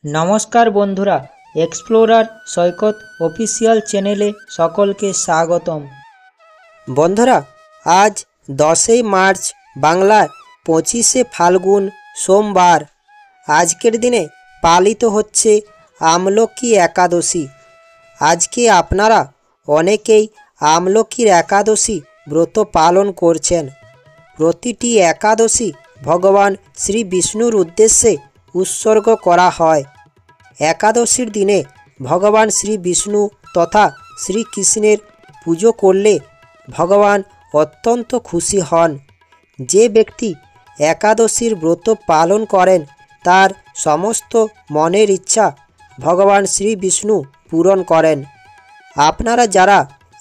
নমস্কার বন্ধুরা, এক্সপ্লোরার সৈকত অফিসিয়াল চ্যানেলে সকলকে স্বাগতম। বন্ধুরা, আজ 10ই মার্চ, বাংলার 25শে ফাল্গুন, সোমবার। আজকের দিনে পালিত হচ্ছে আমলকি একাদশী। আজকে আপনারা অনেকেই আমলকির একাদশী ব্রত পালন করছেন। প্রতিটি একাদশী ভগবান শ্রী বিষ্ণুর উদ্দেশ্যে উৎসর্গ করা হয়। একাদশীর দিনে ভগবান শ্রী বিষ্ণু তথা শ্রীকৃষ্ণের পুজো করলে ভগবান অত্যন্ত খুশি হন। যে ব্যক্তি একাদশীর ব্রত পালন করেন তার সমস্ত মনের ইচ্ছা ভগবান শ্রী বিষ্ণু পূরণ করেন। আপনারা যারা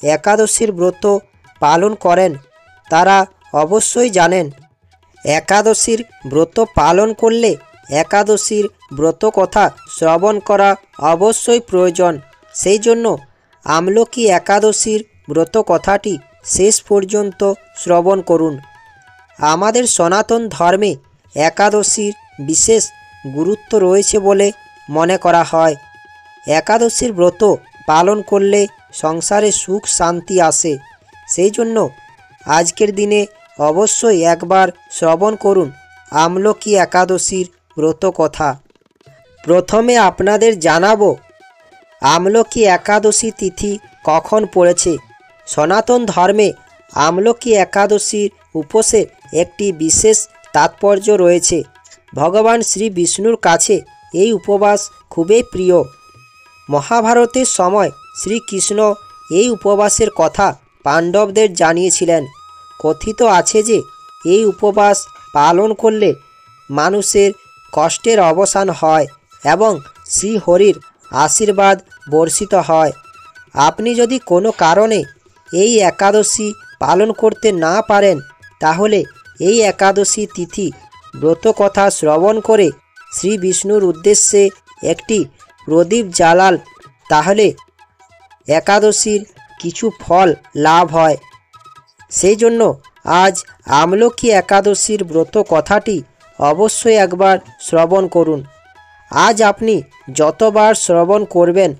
একাদশীর ব্রত পালন করেন তারা অবশ্যই জানেন একাদশীর ব্রত পালন করলে একাদশীর ব্রত কথা শ্রবণ করা অবশ্যই প্রয়োজন। সেই জন্য আমলকি একাদশীর ব্রত কথাটি শেষ পর্যন্ত শ্রবণ করুন। আমাদের সনাতন ধর্মে একাদশীর বিশেষ গুরুত্ব রয়েছে বলে মনে করা হয়। একাদশীর ব্রত পালন করলে সংসারে সুখ শান্তি আসে। সেই জন্য আজকের দিনে অবশ্যই একবার শ্রবণ করুন আমলকি একাদশীর ব্রত কথা। প্রথমে আপনাদের জানাবো আমলকি একাদশী তিথি কখন পড়েছে। সনাতন ধর্মে আমলকি একাদশীর উপসের একটি বিশেষ তাৎপর্য রয়েছে। ভগবান শ্রী বিষ্ণুর কাছে এই উপবাস খুবই প্রিয়। মহাভারতের সময় শ্রীকৃষ্ণ এই উপবাসের কথা পাণ্ডবদের জানিয়েছিলেন। কথিত আছে যে এই উপবাস পালন করলে মানুষের কষ্টের অবসান হয় এবং শ্রীহরির আশীর্বাদ বর্ষিত হয়। আপনি যদি কোনো কারণে এই একাদশী পালন করতে না পারেন তাহলে এই একাদশী তিথি ব্রত কথা শ্রবণ করে শ্রী বিষ্ণুর উদ্দেশ্যে একটি প্রদীপ জ্বালাল, তাহলে একাদশীর কিছু ফল লাভ হয়। সেই জন্য আজ আমলকি একাদশীর ব্রত কথাটি অবশ্যই একবার শ্রবণ করুন। আজ আপনি যতবার শ্রবণ করবেন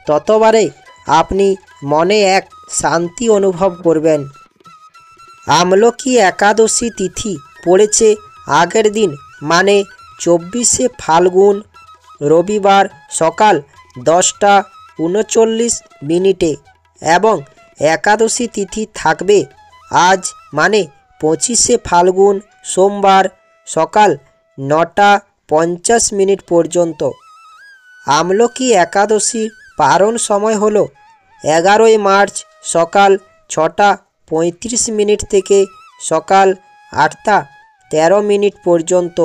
ততবারে আপনি মনে এক শান্তি অনুভব করবেন। আমলকি একাদশী তিথি পড়েছে আগের দিন মানে 24শে ফাল্গুন, রবিবার সকাল 10:39 এবং একাদশী তিথি থাকবে আজ মানে 25শে ফাল্গুন, সোমবার সকাল 9:50 পর্যন্ত। আমলকি একাদশীর পারণ সময় হল 11ই মার্চ সকাল 6:35 থেকে সকাল 8:13 পর্যন্ত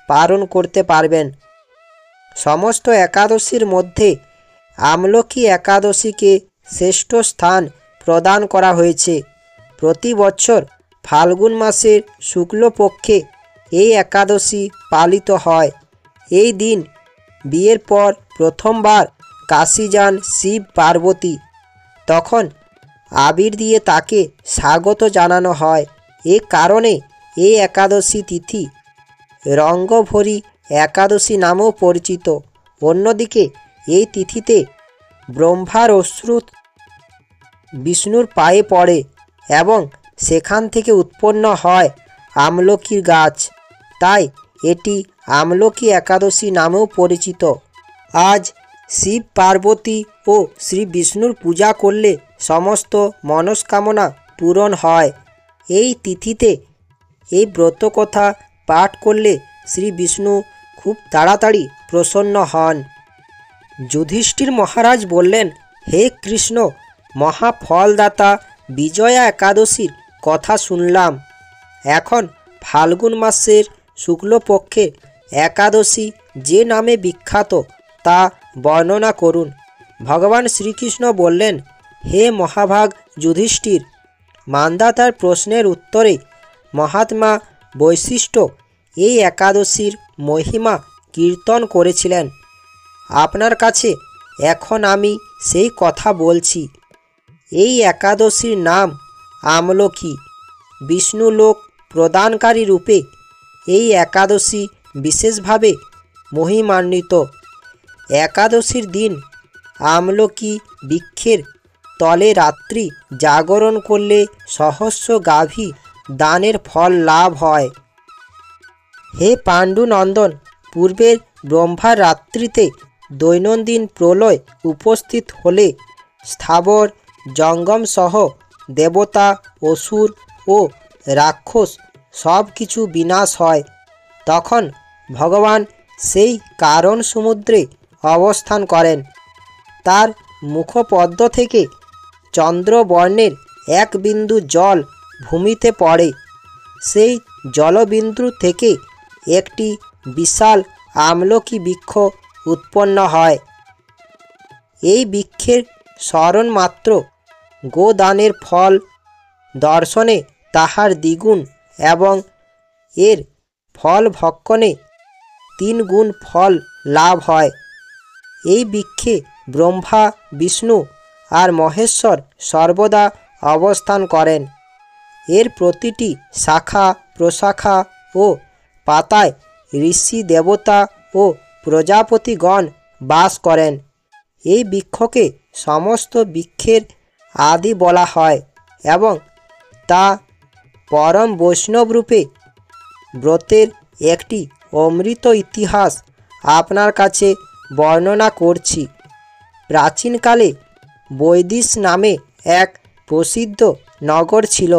পালন করতে পারবেন। সমস্ত একাদশীর মধ্যে আমলকি একাদশীকে শ্রেষ্ঠ স্থান প্রদান করা হয়েছে। প্রতি বছর ফাল্গুন মাসের শুক্লপক্ষে এই একাদশী পালিত হয়। এই দিন বিয়ের পর প্রথমবার কাশী যান শিব পার্বতী। তখন আবির দিয়ে তাকে স্বাগত জানানো হয়। এ কারণে এই একাদশী তিথি রঙ্গভরি একাদশী নামেও পরিচিত। অন্যদিকে এই তিথিতে ব্রহ্মার অশ্রু বিষ্ণুর পায়ে পড়ে এবং সেখান থেকে উৎপন্ন হয় আমলকির গাছ, তাই এটি আমলকি একাদশী নামেও পরিচিত। আজ শিব পার্বতী ও শ্রী বিষ্ণুর পূজা করলে সমস্ত মনস্কামনা পূরণ হয়। এই তিথিতে এই ব্রত কথা পাঠ করলে শ্রী বিষ্ণু খুব তাড়াতাড়ি প্রসন্ন হন। যুধিষ্ঠির মহারাজ বললেন, হে কৃষ্ণ, মহাফলদাতা বিজয়া একাদশীর কথা শুনলাম। এখন ফাল্গুন মাসের শুক্লপক্ষের একাদশী যে নামে বিখ্যাত তা বর্ণনা করুন। ভগবান শ্রীকৃষ্ণ বললেন, হে মহাভাগ যুধিষ্ঠির, মান্ধাতার প্রশ্নের উত্তরে মহাত্মা বৈশিষ্ট্য এই একাদশীর মহিমা কীর্তন করেছিলেন। আপনার কাছে এখন আমি সেই কথা বলছি। এই একাদশীর নাম আমলকি। বিষ্ণুলোক প্রদানকারী রূপে এই একাদশী বিশেষভাবে মহিমান্বিত। একাদশীর দিন আমলকি বৃক্ষের তলে রাত্রি জাগরণ করলে সহস্র গাভী দানের ফল লাভ হয়। হে পাণ্ডুনন্দন, পূর্বের ব্রহ্মার রাত্রিতে দৈনন্দিন প্রলয় উপস্থিত হলে স্থাবর জঙ্গম সহ দেবতা, অসুর ও রাক্ষস সব কিছু বিনাশ হয়। তখন ভগবান সেই কারণ সমুদ্রে অবস্থান করেন। তার মুখপদ্ম থেকে চন্দ্রবর্ণের এক বিন্দু জল ভূমিতে পড়ে। সেই জলবিন্দু থেকে একটি বিশাল আমলকি বৃক্ষ উৎপন্ন হয়। এই বৃক্ষের স্মরণ মাত্র গোদানের ফল দর্শনে তাহার দ্বিগুণ এবং এর ফল ভক্ষণে 3 গুণ ফল লাভ হয়। এই বৃক্ষে ব্রহ্মা, বিষ্ণু আর মহেশ্বর সর্বদা অবস্থান করেন। এর প্রতিটি শাখা প্রশাখা ও পাতায় ঋষি, দেবতা ও প্রজাপতিগণ বাস করেন। এই বৃক্ষকে সমস্ত বৃক্ষের আদি বলা হয় এবং তা পরম বৈষ্ণব রূপে ব্রতের একটি অমৃত ইতিহাস আপনার কাছে বর্ণনা করছি। প্রাচীনকালে বৈদিশ নামে এক প্রসিদ্ধ নগর ছিল।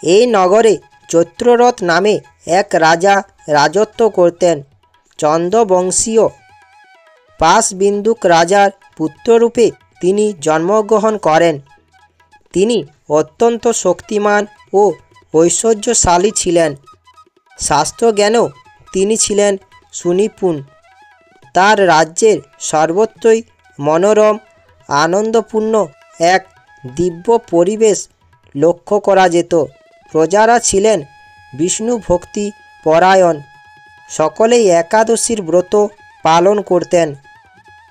এই নগরে চৈত্ররথ নামে এক রাজা রাজত্ব করতেন। চন্দ্রবংশীয় পাশবিন্দুক রাজার পুত্ররূপে তিনি জন্মগ্রহণ করেন। তিনি অত্যন্ত শক্তিমান ও ঐশ্বর্যশালী ছিলেন। শাস্ত্রজ্ঞানেও তিনি ছিলেন সুনিপুণ। তার রাজ্যের সর্বত্রই মনোরম আনন্দপূর্ণ এক দিব্য পরিবেশ লক্ষ্য করা যেত। প্রজারা ছিলেন বিষ্ণু ভক্তি পরায়ণ। সকলেই একাদশীর ব্রত পালন করতেন।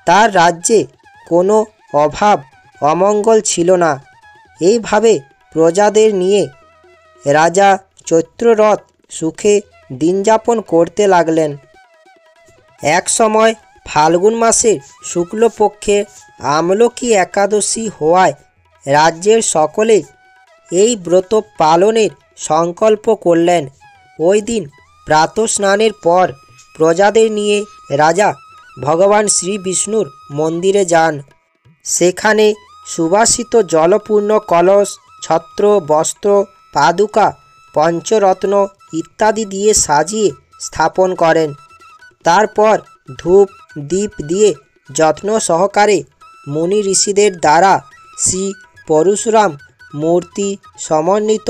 তার রাজ্যে কোনো অভাব অমঙ্গল ছিল না। এইভাবে প্রজাদের নিয়ে রাজা চৈত্ররথ সুখে দিনযাপন করতে লাগলেন। এক সময় ফাল্গুন মাসের শুক্লপক্ষে আমলকি একাদশী হওয়ায় রাজ্যের সকলে এই ব্রত পালনের সংকল্প করলেন। ওই দিন প্রাতঃস্নানের পর প্রজাদের নিয়ে রাজা ভগবান শ্রী বিষ্ণুর মন্দিরে যান। সেখানে সুবাসিত জলপূর্ণ কলস, ছত্র, বস্ত্র, পাদুকা, পঞ্চরত্ন ইত্যাদি দিয়ে সাজিয়ে স্থাপন করেন। তারপর ধূপ দীপ দিয়ে যত্ন সহকারে মুনি ঋষিদের দ্বারা শ্রী পরশুরাম মূর্তি সমন্বিত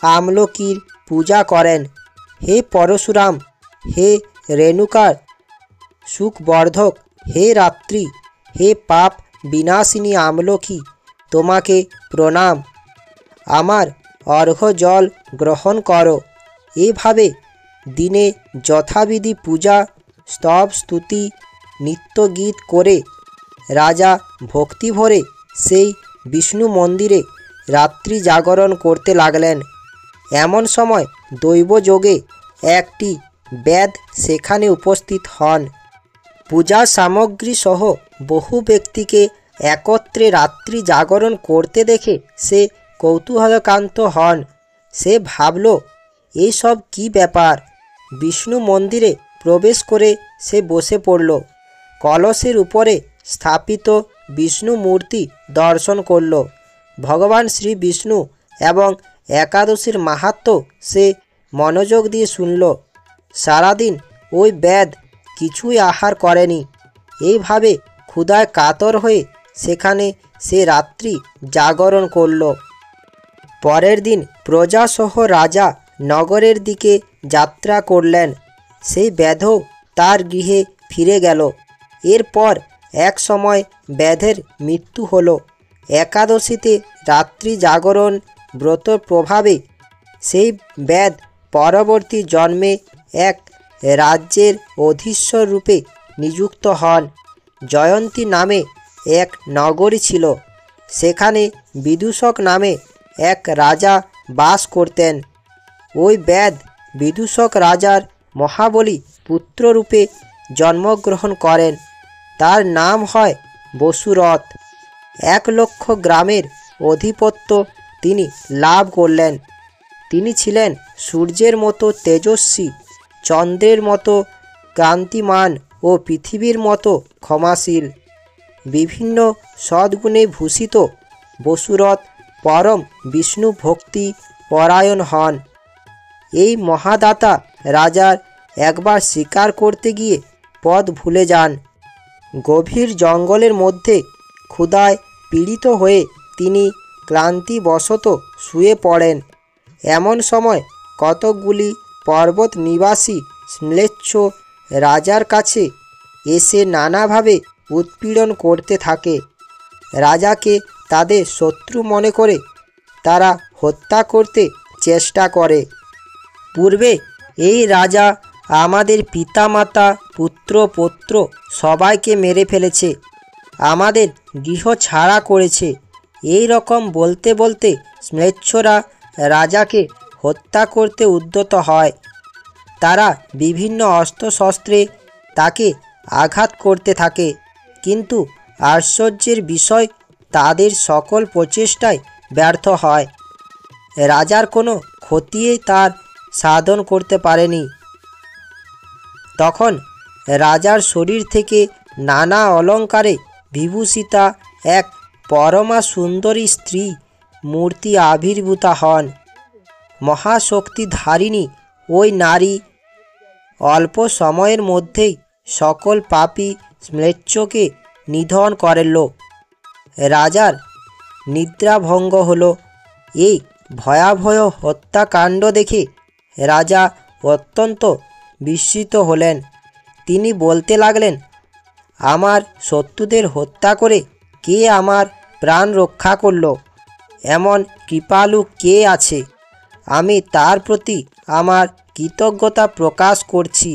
আমলকির পূজা করেন। হে পরশুরাম, হে রেণুকার সুখবর্ধক, হে রাত্রি, হে পাপ বিনাশিনী আমলকি, তোমাকে প্রণাম। আমার অর্ঘ্য জল গ্রহণ করো। এভাবে দিনে যথাবিধি পূজা, স্তব, স্তুতি, নিত্যগীত করে রাজা ভক্তিভরে সেই বিষ্ণু মন্দিরে রাত্রি জাগরণ করতে লাগলেন। এমন সময় দৈবযোগে একটি ব্যাধ সেখানে উপস্থিত হন। পূজা সামগ্রী সহ বহু ব্যক্তিকে একত্রে রাত্রি জাগরণ করতে দেখে সে কৌতূহলকান্ত হন। সে ভাবল, এইসব কি ব্যাপার? বিষ্ণু মন্দিরে প্রবেশ করে সে বসে পড়ল। কলসের উপরে স্থাপিত বিষ্ণু মূর্তি দর্শন করল। ভগবান শ্রী বিষ্ণু এবং একাদশীর মাহাত্ম্য সে মনোযোগ দিয়ে শুনল। সারাদিন ওই ব্যাধ কিছুই আহার করেনি। এইভাবে ক্ষুধায় কাতর হয়ে সেখানে সে রাত্রি জাগরণ করল। পরের দিন প্রজাসহ রাজা নগরের দিকে যাত্রা করলেন। সেই ব্যাধও তার গৃহে ফিরে গেল। এরপর এক সময় ব্যাধের মৃত্যু হলো। একাদশীতে রাত্রি জাগরণ ব্রতর প্রভাবে সেই ব্যাধ পরবর্তী জন্মে এক রাজ্যের অধীশ্বর রূপে নিযুক্ত হন। জয়ন্তী নামে এক নগরী ছিল। সেখানে বিদূষক নামে এক রাজা বাস করতেন। ওই ব্যাধ বিদূষক রাজার মহাবলী পুত্ররূপে জন্মগ্রহণ করেন। তার নাম হয় বসুরথ। 1,00,000 গ্রামের অধিপত্য তিনি লাভ করলেন। তিনি ছিলেন সূর্যের মতো তেজস্বী, চন্দ্রের মতো কান্তিমান ও পৃথিবীর মতো ক্ষমাশীল। বিভিন্ন সদ্গুণে ভূষিত বসুরথ পরম বিষ্ণু ভক্তি পরায়ণ হন। এই মহাদাতা রাজার একবার শিকার করতে গিয়ে পথ ভুলে যান। গভীর জঙ্গলের মধ্যে ক্ষুধায় পীড়িত হয়ে তিনি ক্লান্তিবশত শুয়ে পড়েন। এমন সময় কতকগুলি পর্বত নিবাসী ম্লেচ্ছ রাজার কাছে এসে নানাভাবে উৎপীড়ন করতে থাকে। রাজাকে তাদের শত্রু মনে করে তারা হত্যা করতে চেষ্টা করে। পূর্বে এই রাজা আমাদের পিতামাতা পুত্র পৌত্র সবাইকে মেরে ফেলেছে, আমাদের গৃহ ছাড়া করেছে। এই রকম বলতে বলতে ম্লেচ্ছরা রাজাকে হত্যা করতে উদ্যত হয়। তারা বিভিন্ন অস্ত্রশস্ত্রে তাকে আঘাত করতে থাকে, কিন্তু আশ্চর্যের বিষয় তাদের সকল প্রচেষ্টায় ব্যর্থ হয়। রাজার কোনো ক্ষতিই তার সাধন করতে পারেনি। তখন রাজার শরীর থেকে নানা অলঙ্কারে বিভূষিতা এক পরমা সুন্দরী স্ত্রী মূর্তি আবির্ভূতা হন। মহাশক্তিধারিণী ওই নারী অল্প সময়ের মধ্যেই সকল পাপী ম্লেচ্ছকে নিধন করল। রাজার নিদ্রাভঙ্গ হল। এই ভয়াবহ হত্যাকাণ্ড দেখে রাজা অত্যন্ত বিস্মিত হলেন। তিনি বলতে লাগলেন, আমার শত্রুদের হত্যা করে কে আমার প্রাণ রক্ষা করল? এমন কৃপালু কে আছে? আমি তার প্রতি আমার কৃতজ্ঞতা প্রকাশ করছি।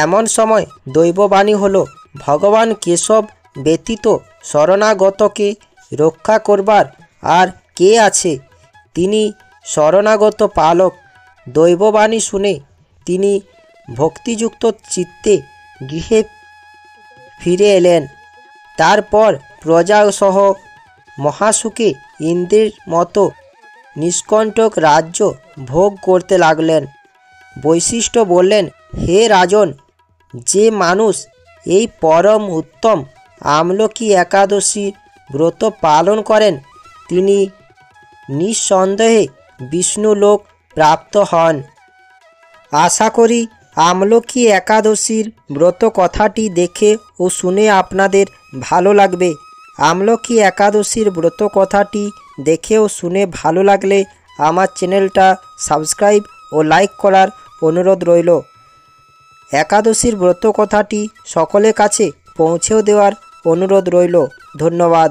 এমন সময় দৈববাণী হলো, ভগবান কেশব ব্যতীত শরণাগতকে রক্ষা করবার আর কে আছে? তিনি শরণাগত পালক। দৈববাণী শুনে তিনি ভক্তিযুক্ত চিত্তে গৃহে ফিরে এলেন। তারপর প্রজাসহ মহাসুখে ইন্দ্রের মতো নিষ্কণ্টক রাজ্য ভোগ করতে লাগলেন। বৈশিষ্ট্য বললেন, হে রাজন, যে মানুষ এই পরম উত্তম আমলকি একাদশীর ব্রত পালন করেন তিনি নিঃসন্দেহে বিষ্ণুলোক প্রাপ্ত হন। আশা করি আমলকি একাদশীর ব্রত কথাটি দেখে ও শুনে আপনাদের ভালো লাগবে। আমলকি একাদশীর ব্রত কথাটি দেখে ও শুনে ভালো লাগলে আমার চ্যানেলটা সাবস্ক্রাইব ও লাইক করার অনুরোধ রইল। একাদশীর ব্রত কথাটি সকলের কাছে পৌঁছেও দেওয়ার অনুরোধ রইল। ধন্যবাদ।